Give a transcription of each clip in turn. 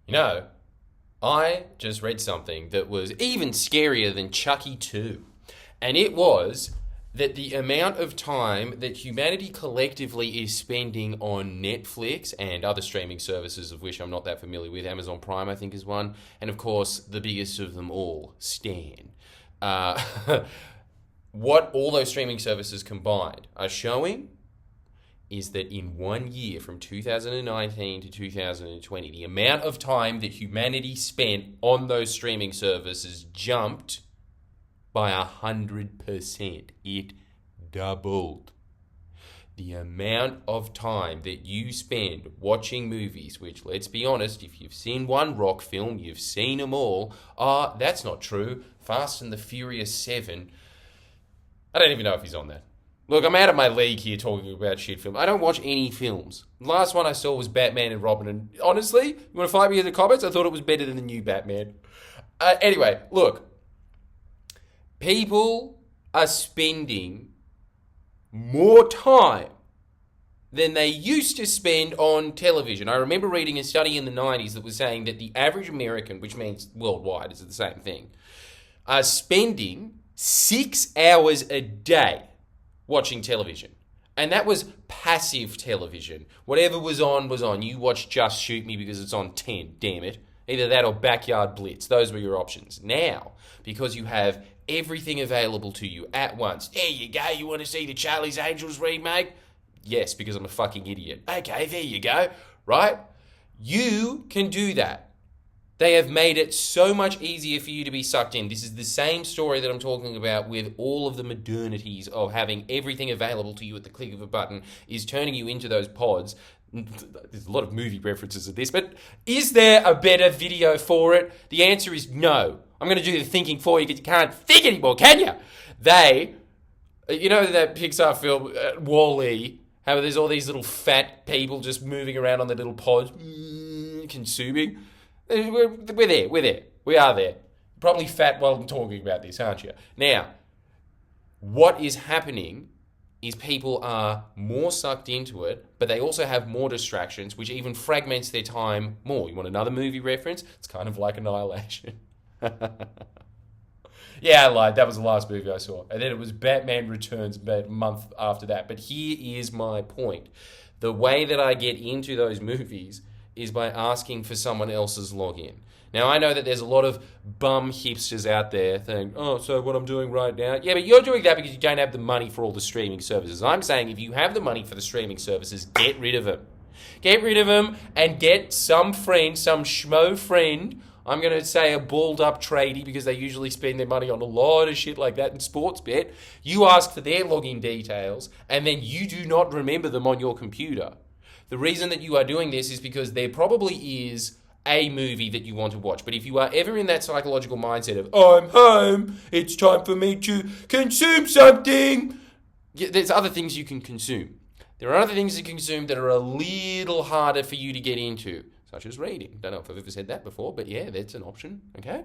You know, I just read something that was even scarier than Chucky 2. And it was that the amount of time that humanity collectively is spending on Netflix and other streaming services, of which I'm not that familiar with, Amazon Prime, I think, is one, and of course, the biggest of them all, Stan. Uh, what all those streaming services combined are showing is that in 1 year, from 2019 to 2020, the amount of time that humanity spent on those streaming services jumped by 100%. It doubled. The amount of time that you spend watching movies, which, let's be honest, if you've seen one rock film, you've seen them all. That's not true. Fast and the Furious 7. I don't even know if he's on that. Look, I'm out of my league here talking about shit films. I don't watch any films. The last one I saw was Batman and Robin, and honestly, you want to fight me in the comments? I thought it was better than the new Batman. Anyway, look. People are spending more time than they used to spend on television. I remember reading a study in the 90s that was saying that the average American, which means worldwide, is the same thing, are spending 6 hours a day watching television. And that was passive television. Whatever was on, was on. You watched Just Shoot Me because it's on 10, damn it. Either that or Backyard Blitz. Those were your options. Now, because you have everything available to you at once. There you go. You want to see the Charlie's Angels remake? Yes, because I'm a fucking idiot. Okay, there you go. Right? You can do that. They have made it so much easier for you to be sucked in. This is the same story that I'm talking about with all of the modernities of having everything available to you at the click of a button is turning you into those pods. There's a lot of movie references of this, but is there a better video for it? The answer is no. I'm going to do the thinking for you because you can't think anymore, can you? You know that Pixar film, Wall-E, how there's all these little fat people just moving around on their little pods, consuming? We're there. We are there. Probably fat while I'm talking about this, aren't you? Now, what is happening is people are more sucked into it, but they also have more distractions, which even fragments their time more. You want another movie reference? It's kind of like Annihilation. Yeah, I lied. That was the last movie I saw. And then it was Batman Returns about a month after that. But here is my point. The way that I get into those movies is by asking for someone else's login. Now, I know that there's a lot of bum hipsters out there saying, oh, so what I'm doing right now? Yeah, but you're doing that because you don't have the money for all the streaming services. I'm saying if you have the money for the streaming services, get rid of them. Get rid of them and get some friend, some schmo friend. I'm going to say a balled up tradie because they usually spend their money on a lot of shit like that in sports bet. You ask for their login details and then you do not remember them on your computer. The reason that you are doing this is because there probably is a movie that you want to watch. But if you are ever in that psychological mindset of, I'm home, it's time for me to consume something, there's other things you can consume. There are other things you can consume that are a little harder for you to get into, such as reading. Don't know if I've ever said that before, but yeah, that's an option, okay?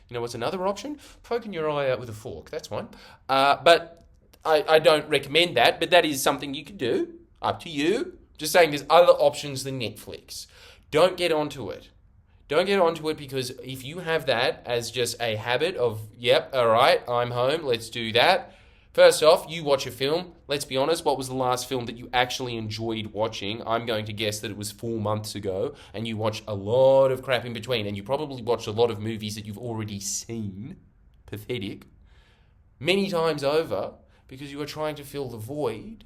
You know what's another option? Poking your eye out with a fork, that's one. But I don't recommend that, but that is something you can do, up to you. Just saying there's other options than Netflix. Don't get onto it. Don't get onto it because if you have that as just a habit of, yep, all right, I'm home, let's do that. First off, you watch a film. Let's be honest, what was the last film that you actually enjoyed watching? I'm going to guess that it was 4 months ago, and you watched a lot of crap in between, and you probably watched a lot of movies that you've already seen. Pathetic. Many times over because you are trying to fill the void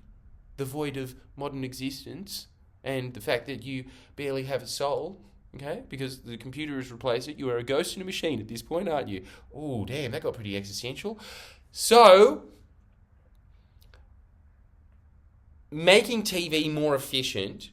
of modern existence and the fact that you barely have a soul, okay, because the computer has replaced it. You are a ghost in a machine at this point, aren't you? Oh, damn, that got pretty existential. So, making TV more efficient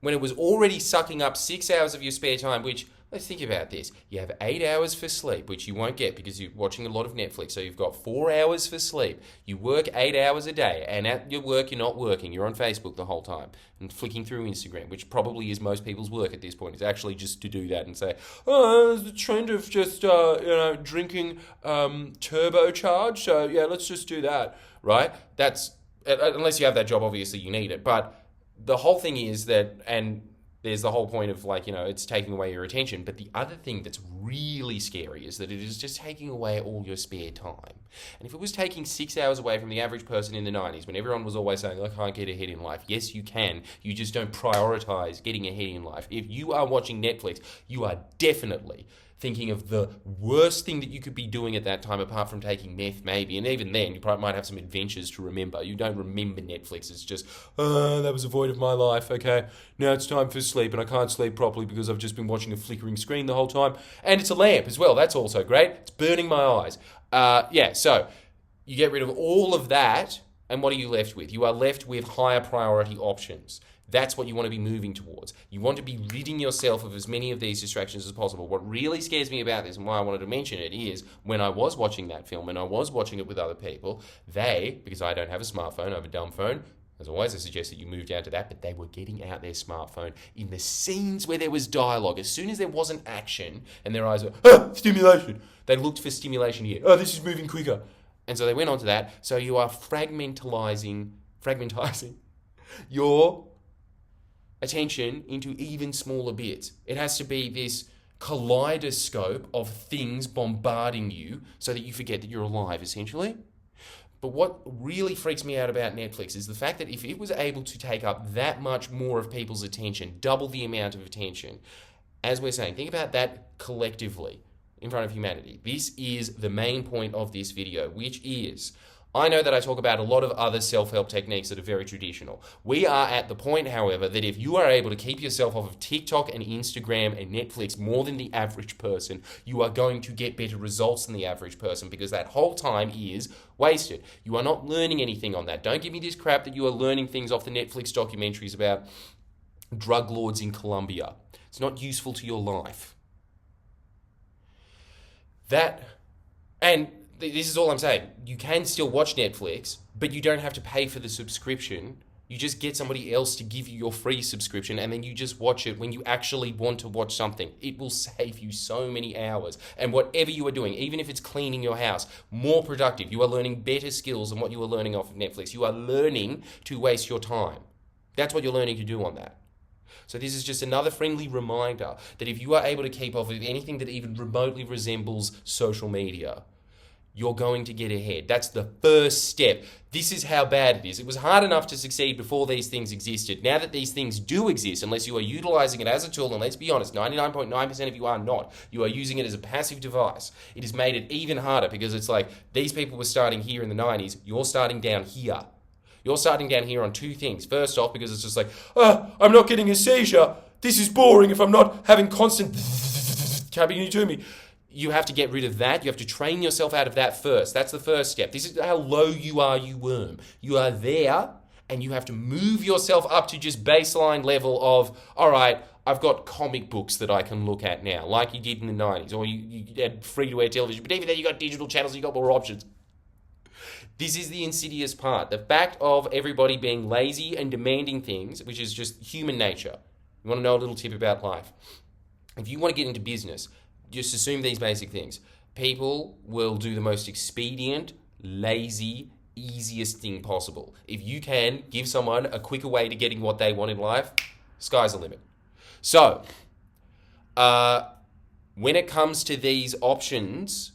when it was already sucking up 6 hours of your spare time, which, let's think about this. You have 8 hours for sleep, which you won't get because you're watching a lot of Netflix. So you've got 4 hours for sleep. You work 8 hours a day, and at your work, you're not working. You're on Facebook the whole time and flicking through Instagram, which probably is most people's work at this point. It's actually just to do that and say, oh, there's the trend of just, drinking turbocharge. So, yeah, let's just do that, right? That's, unless you have that job, obviously you need it. But the whole thing is that, and there's the whole point of like, it's taking away your attention. But the other thing that's really scary is that it is just taking away all your spare time. And if it was taking 6 hours away from the average person in the 90s, when everyone was always saying, I can't get ahead in life. Yes, you can. You just don't prioritize getting ahead in life. If you are watching Netflix, you are definitely thinking of the worst thing that you could be doing at that time, apart from taking meth, maybe. And even then, you probably might have some adventures to remember. You don't remember Netflix. It's just, that was a void of my life. Okay, now it's time for sleep, and I can't sleep properly because I've just been watching a flickering screen the whole time. And it's a lamp as well. That's also great. It's burning my eyes. So you get rid of all of that, and what are you left with? You are left with higher priority options. That's what you want to be moving towards. You want to be ridding yourself of as many of these distractions as possible. What really scares me about this, and why I wanted to mention it, is when I was watching that film and I was watching it with other people, because I don't have a smartphone, I have a dumb phone. As always, I suggest that you move down to that, but they were getting out their smartphone in the scenes where there was dialogue. As soon as there wasn't action and their eyes were, stimulation, they looked for stimulation here. This is moving quicker. And so they went on to that. So you are fragmentizing your attention into even smaller bits. It has to be this kaleidoscope of things bombarding you so that you forget that you're alive, essentially. But what really freaks me out about Netflix is the fact that if it was able to take up that much more of people's attention, double the amount of attention, as we're saying, think about that collectively in front of humanity. This is the main point of this video, which is, I know that I talk about a lot of other self-help techniques that are very traditional. We are at the point, however, that if you are able to keep yourself off of TikTok and Instagram and Netflix more than the average person, you are going to get better results than the average person, because that whole time is wasted. You are not learning anything on that. Don't give me this crap that you are learning things off the Netflix documentaries about drug lords in Colombia. It's not useful to your life. This is all I'm saying. You can still watch Netflix, but you don't have to pay for the subscription. You just get somebody else to give you your free subscription, and then you just watch it when you actually want to watch something. It will save you so many hours. And whatever you are doing, even if it's cleaning your house, more productive. You are learning better skills than what you are learning off of Netflix. You are learning to waste your time. That's what you're learning to do on that. So this is just another friendly reminder that if you are able to keep off of anything that even remotely resembles social media, you're going to get ahead. That's the first step. This is how bad it is. It was hard enough to succeed before these things existed. Now that these things do exist, unless you are utilizing it as a tool, and let's be honest, 99.9% of you are not. You are using it as a passive device. It has made it even harder, because it's like these people were starting here in the 90s. You're starting down here. You're starting down here on two things. First off, because it's just like, I'm not getting a seizure. This is boring if I'm not having constant happening to me. You have to get rid of that. You have to train yourself out of that first. That's the first step. This is how low you are, you worm. You are there, and you have to move yourself up to just baseline level of, all right, I've got comic books that I can look at now, like you did in the 90s, or you had free-to-air television. But even then, you got digital channels, you got more options. This is the insidious part. The fact of everybody being lazy and demanding things, which is just human nature. You want to know a little tip about life? If you want to get into business, just assume these basic things. People will do the most expedient, lazy, easiest thing possible. If you can give someone a quicker way to getting what they want in life, sky's the limit. So, when it comes to these options,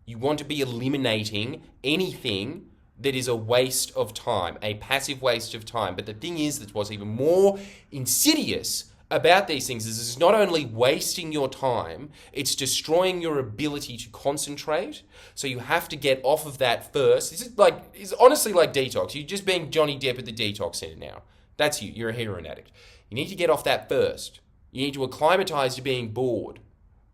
you want to be eliminating anything that is a waste of time, a passive waste of time. But the thing is, that what's even more insidious about these things is it's not only wasting your time, it's destroying your ability to concentrate. So you have to get off of that first. It's honestly like detox. You're just being Johnny Depp at the detox center now. That's you. You're a heroin addict. You need to get off that first. You need to acclimatize to being bored.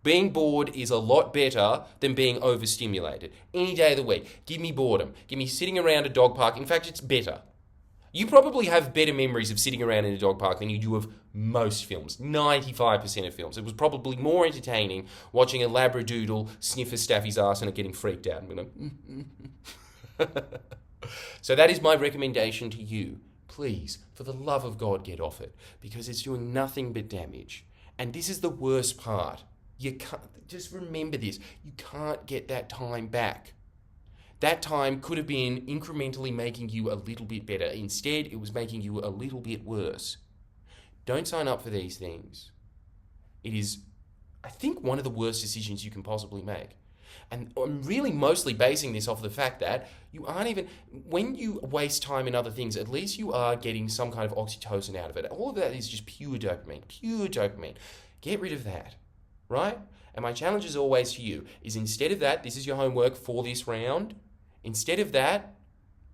Being bored is a lot better than being overstimulated. Any day of the week, give me boredom. Give me sitting around a dog park. In fact, it's better. You probably have better memories of sitting around in a dog park than you do of most films. 95% of films. It was probably more entertaining watching a labradoodle sniff a staffy's ass and it getting freaked out. So that is my recommendation to you. Please, for the love of God, get off it, because it's doing nothing but damage. And this is the worst part. You can't, just remember this, you can't get that time back. That time could have been incrementally making you a little bit better. Instead, it was making you a little bit worse. Don't sign up for these things. It is, I think, one of the worst decisions you can possibly make. And I'm really mostly basing this off the fact that you aren't even, when you waste time in other things, at least you are getting some kind of oxytocin out of it. All of that is just pure dopamine, pure dopamine. Get rid of that, right? And my challenge is always to you, is instead of that, this is your homework for this round. Instead of that,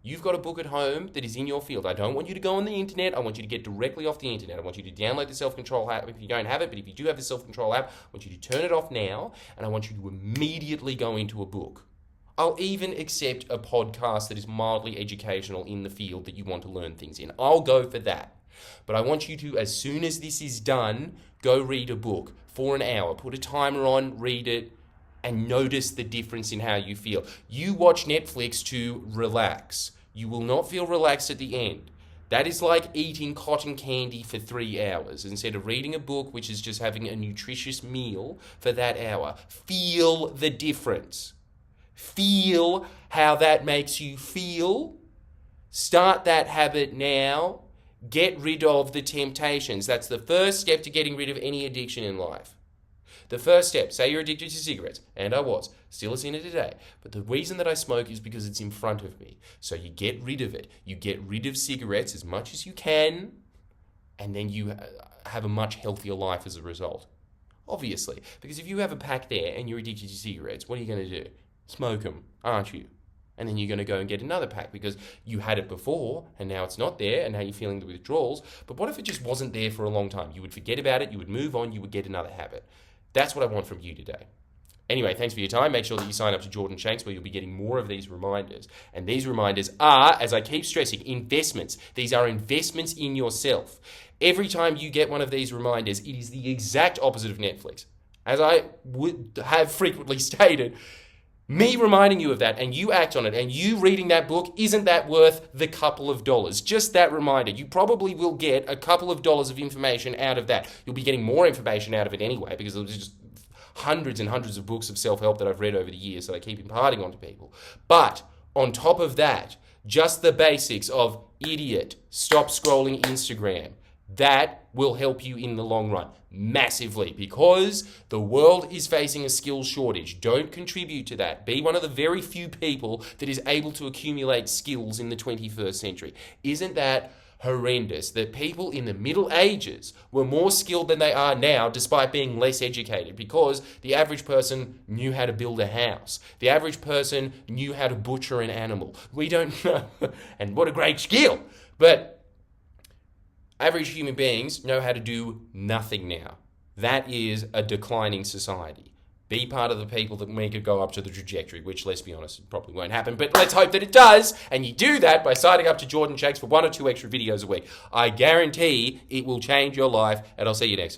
you've got a book at home that is in your field. I don't want you to go on the internet. I want you to get directly off the internet. I want you to download the self-control app if you don't have it, but if you do have the self-control app, I want you to turn it off now, and I want you to immediately go into a book. I'll even accept a podcast that is mildly educational in the field that you want to learn things in. I'll go for that. But I want you to, as soon as this is done, go read a book for an hour. Put a timer on, read it, and notice the difference in how you feel. You watch Netflix to relax. You will not feel relaxed at the end. That is like eating cotton candy for 3 hours instead of reading a book, which is just having a nutritious meal for that hour. Feel the difference. Feel how that makes you feel. Start that habit now. Get rid of the temptations. That's the first step to getting rid of any addiction in life. The first step, say you're addicted to cigarettes, and I was, still a sinner today, but the reason that I smoke is because it's in front of me. So you get rid of it. You get rid of cigarettes as much as you can, and then you have a much healthier life as a result. Obviously, because if you have a pack there and you're addicted to cigarettes, what are you going to do? Smoke them, aren't you? And then you're going to go and get another pack because you had it before and now it's not there and now you're feeling the withdrawals. But what if it just wasn't there for a long time? You would forget about it, you would move on, you would get another habit. That's what I want from you today. Anyway, thanks for your time. Make sure that you sign up to Jordan Shanks where you'll be getting more of these reminders. And these reminders are, as I keep stressing, investments. These are investments in yourself. Every time you get one of these reminders, it is the exact opposite of Netflix. As I would have frequently stated, me reminding you of that and you act on it and you reading that book, isn't that worth the couple of dollars? Just that reminder. You probably will get a couple of dollars of information out of that. You'll be getting more information out of it anyway because there's just hundreds and hundreds of books of self-help that I've read over the years that I keep imparting onto people. But on top of that, just the basics of idiot, stop scrolling Instagram. That will help you in the long run massively because the world is facing a skills shortage. Don't contribute to that. Be one of the very few people that is able to accumulate skills in the 21st century. Isn't that horrendous that people in the Middle Ages were more skilled than they are now despite being less educated because the average person knew how to build a house. The average person knew how to butcher an animal. We don't know. And what a great skill. But average human beings know how to do nothing now. That is a declining society. Be part of the people that make it go up to the trajectory, which, let's be honest, probably won't happen. But let's hope that it does. And you do that by signing up to Jordan Shanks for 1 or 2 extra videos a week. I guarantee it will change your life, and I'll see you next time.